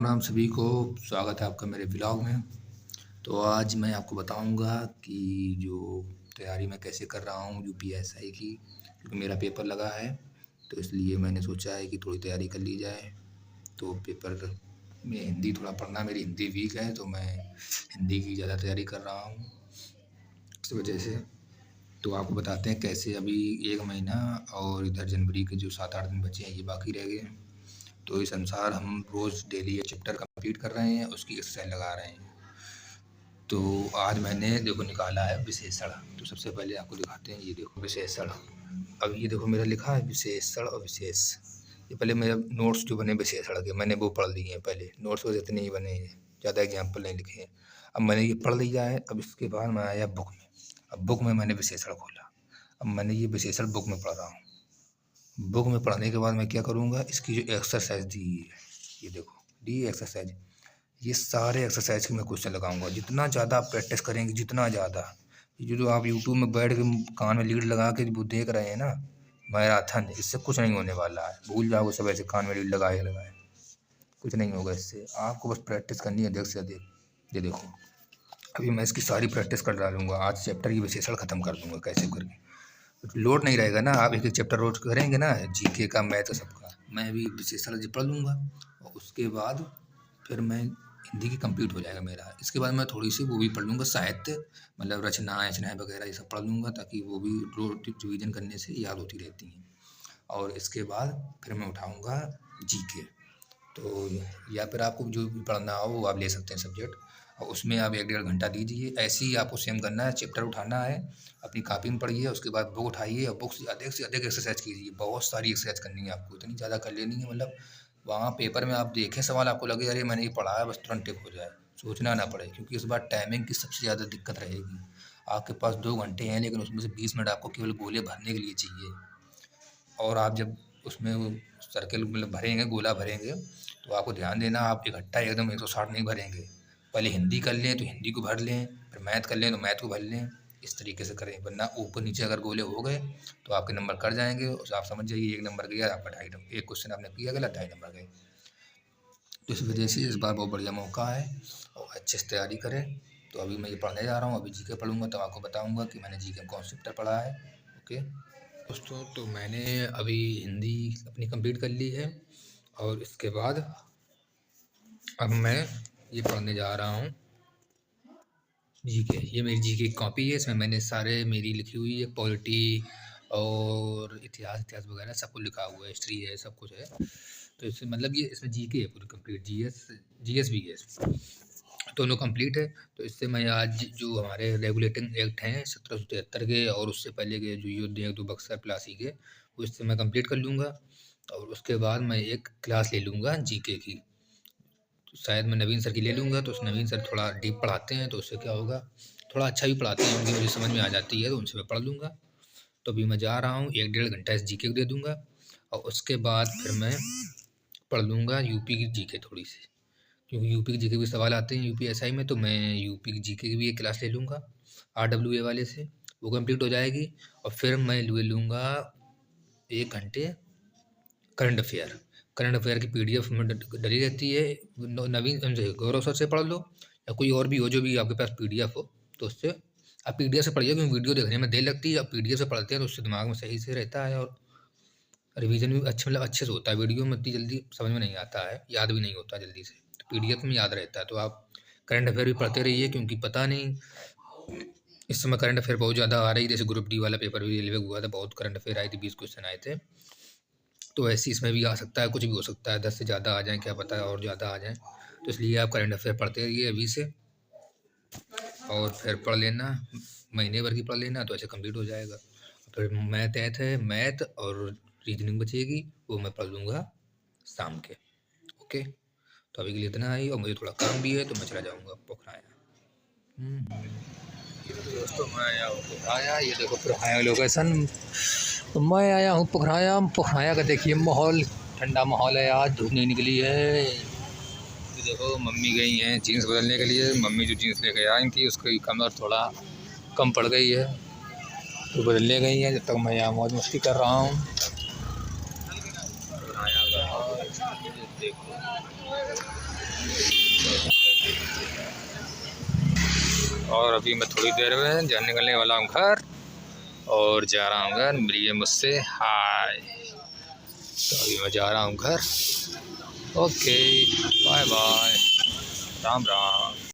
राम सभी को। स्वागत है आपका मेरे ब्लॉग में। तो आज मैं आपको बताऊंगा कि जो तैयारी मैं कैसे कर रहा हूँ यूपीएसआई की, क्योंकि मेरा पेपर लगा है। तो इसलिए मैंने सोचा है कि थोड़ी तैयारी कर ली जाए। तो पेपर में हिंदी थोड़ा पढ़ना, मेरी हिंदी वीक है तो मैं हिंदी की ज़्यादा तैयारी कर रहा हूँ इस वजह से। तो आपको बताते हैं कैसे। अभी 1 महीना और इधर जनवरी के जो 7-8 दिन बचे हैं ये बाकी रह गए हैं। तो इस अनुसार हम रोज़ डेली ये चैप्टर कंप्लीट कर रहे हैं, उसकी एक्सरसाइज लगा रहे हैं। तो आज मैंने देखो निकाला है विशेषण। तो सबसे पहले आपको दिखाते हैं, ये देखो विशेषण। अब ये देखो मेरा लिखा है विशेषण और विशेष। ये पहले मेरा नोट्स जो बने विशेषण के मैंने वो पढ़ लिए हैं। पहले नोट्स वैसे इतने ही बने हैं, ज़्यादा एग्जाम्पल नहीं लिखे हैं। अब मैंने ये पढ़ लिया है। अब इसके बाद मैं आया बुक में। अब बुक में मैंने विशेषण खोला। अब मैंने ये विशेषण बुक में पढ़ रहा हूँ। बुक में पढ़ने के बाद मैं क्या करूँगा, इसकी जो एक्सरसाइज दी है, ये देखो दी एक्सरसाइज, ये सारे एक्सरसाइज के मैं क्वेश्चन लगाऊंगा। जितना ज़्यादा आप प्रैक्टिस करेंगे, जितना ज़्यादा, ये जो आप यूट्यूब में बैठ के कान में लीड लगा के वो देख रहे हैं ना मैराथन, इससे कुछ नहीं होने वाला है। भूल जाओगे सब ऐसे कान में लीड लगाए लगाए, कुछ नहीं होगा इससे। आपको बस प्रैक्टिस करनी है अधिक से अधिक। ये देखो अभी मैं इसकी सारी प्रैक्टिस कर डालूंगा। आज चैप्टर की विशेषण ख़त्म कर दूंगा कैसे करके। लोड नहीं रहेगा ना, आप एक एक चैप्टर रोज करेंगे ना, जीके का, मैथ का, सबका। मैं अभी विशेषण पढ़ लूँगा और उसके बाद फिर मैं हिंदी की कंप्लीट हो जाएगा मेरा। इसके बाद मैं थोड़ी सी वो भी पढ़ लूँगा, साहित्य, मतलब रचनाएँ वगैरह ये सब पढ़ लूँगा, ताकि वो भी रोज रिवीजन करने से याद होती रहती हैं। और इसके बाद फिर मैं उठाऊँगा जीके। तो या फिर आपको जो भी पढ़ना हो वो आप ले सकते हैं सब्जेक्ट, और उसमें आप 1-1.5 घंटा दीजिए। ऐसे ही आपको सेम करना है। चैप्टर उठाना है, अपनी कॉपी में पढ़िए, उसके बाद बुक उठाइए और बुक से अधिक एक्सरसाइज कीजिए। बहुत सारी एक्सरसाइज करनी है आपको, इतनी ज़्यादा कर लेनी है, मतलब वहाँ पेपर में आप देखें सवाल, आपको लगे अरे मैंने ये पढ़ा है, बस तुरंत टिक हो जाए, सोचना ना पड़े। क्योंकि इस बार टाइमिंग की सबसे ज़्यादा दिक्कत रहेगी। आपके पास 2 घंटे हैं, लेकिन उसमें से 20 मिनट आपको केवल गोले भरने के लिए चाहिए। और आप जब उसमें वो सर्कल मतलब भरेंगे, गोला भरेंगे, तो आपको ध्यान देना, आप इकट्ठा एकदम 160 नहीं भरेंगे। पहले हिंदी कर लें तो हिंदी को भर लें, फिर मैथ कर लें तो मैथ को भर लें। इस तरीके से करें, वरना ऊपर नीचे अगर गोले हो गए तो आपके नंबर कट जाएंगे। और आप समझ जाइए 1 नंबर गया आपका, 2.5 नंबर। एक क्वेश्चन आपने किया गलत, 2.5 नंबर गए। तो इस वजह से इस बार बहुत बढ़िया मौका है और अच्छे से तैयारी करें। तो अभी मैं ये पढ़ने जा रहा हूँ, अभी जीके पढ़ूंगा तब आपको बताऊंगा कि मैंने जीके में कौन सा चैप्टर पढ़ा है। ओके दोस्तों, तो मैंने अभी हिंदी अपनी कंप्लीट कर ली है और इसके बाद अब मैं ये पढ़ने जा रहा हूँ जीके। ये मेरी जीके की कॉपी है, इसमें मैंने सारे मेरी लिखी हुई है, पॉलिटी और इतिहास वगैरह सब कुछ लिखा हुआ है, हिस्ट्री है, सब कुछ है। तो इससे मतलब ये इसमें जीके है पूरी कंप्लीट, जीएस भी है, दोनों कंप्लीट है। तो इससे मैं आज जो हमारे रेगुलेटिंग एक्ट हैं 1773 के और उससे पहले के जो युद्ध एक्ट 2 बक्सर प्लासी के, वो इससे मैं कंप्लीट कर लूँगा। और उसके बाद मैं एक क्लास ले लूँगा जीके की। तो शायद मैं नवीन सर की ले लूँगा। तो उस नवीन सर थोड़ा डीप पढ़ाते हैं, तो उससे क्या होगा, थोड़ा अच्छा भी पढ़ाते हैं, उनकी मुझे समझ में आ जाती है, तो उनसे मैं पढ़ लूँगा। तो अभी मैं जा रहा हूँ, 1-1.5 घंटा इस जीके को दे दूँगा और उसके बाद फिर मैं पढ़ लूँगा यूपी की जीके थोड़ी सी, क्योंकि यूपी की जीके के सवाल आते हैं यूपीएसआई में। तो मैं यूपी की जीके की भी एक क्लास ले लूँगा आरडब्ल्यूए वाले से, वो कंप्लीट हो जाएगी। और फिर मैं ले लूँगा 1 घंटे करंट अफेयर की पीडीएफ में डली रहती है। नवीन से गौरव सर से पढ़ लो, या कोई और भी हो जो भी आपके पास पीडीएफ हो, तो उससे आप पीडीएफ से पढ़िए, क्योंकि वीडियो देखने में देर लगती है। अब पीडीएफ से पढ़ते हैं तो उससे दिमाग में सही से रहता है और रिवीजन भी अच्छे मतलब अच्छे से होता है। वीडियो में इतनी जल्दी समझ में नहीं आता है, याद भी नहीं होता जल्दी से, तो पीडीएफ में याद रहता है। तो आप करंट अफेयर भी पढ़ते रहिए, क्योंकि पता नहीं इस समय करंट अफेयर बहुत ज़्यादा आ रही है। जैसे ग्रुप डी वाला पेपर भी रेलवे हुआ था, बहुत करंट अफेयर आई थी, 20 क्वेश्चन आए थे। तो ऐसे इसमें भी आ सकता है, कुछ भी हो सकता है, 10 से ज़्यादा आ जाएँ, क्या पता है और ज़्यादा आ जाएँ। तो इसलिए आप करंट अफेयर पढ़ते रहिए अभी से, और फिर पढ़ लेना, महीने भर की पढ़ लेना, तो ऐसे कंप्लीट हो जाएगा। फिर मैथ है, मैथ और रीजनिंग बचेगी, वो मैं पढ़ लूँगा शाम के। ओके, तो अभी के लिए इतना ही, और मुझे थोड़ा काम भी है तो मैं चला जाऊँगा पोखराया। ये देखो दोस्तों, मैं आया हूँ पोखराया, ये देखो पोखराया लोकेशन। तो मैं आया हूँ पोखराया। पोखराया का देखिए माहौल, ठंडा माहौल है, आज धूप नहीं निकली है। ये देखो मम्मी गई हैं जीन्स बदलने के लिए। मम्मी जो जीन्स लेके आई थी उसकी कमर थोड़ा कम पड़ गई है, तो बदलने गई हैं। जब तक मैं यहाँ मौज मस्ती कर रहा हूँ। और अभी मैं थोड़ी देर में निकलने वाला हूँ घर और जा रहा हूँ घर। मिलिए मुझसे हाय। तो अभी मैं जा रहा हूँ घर। Okay, bye bye, Ram Ram.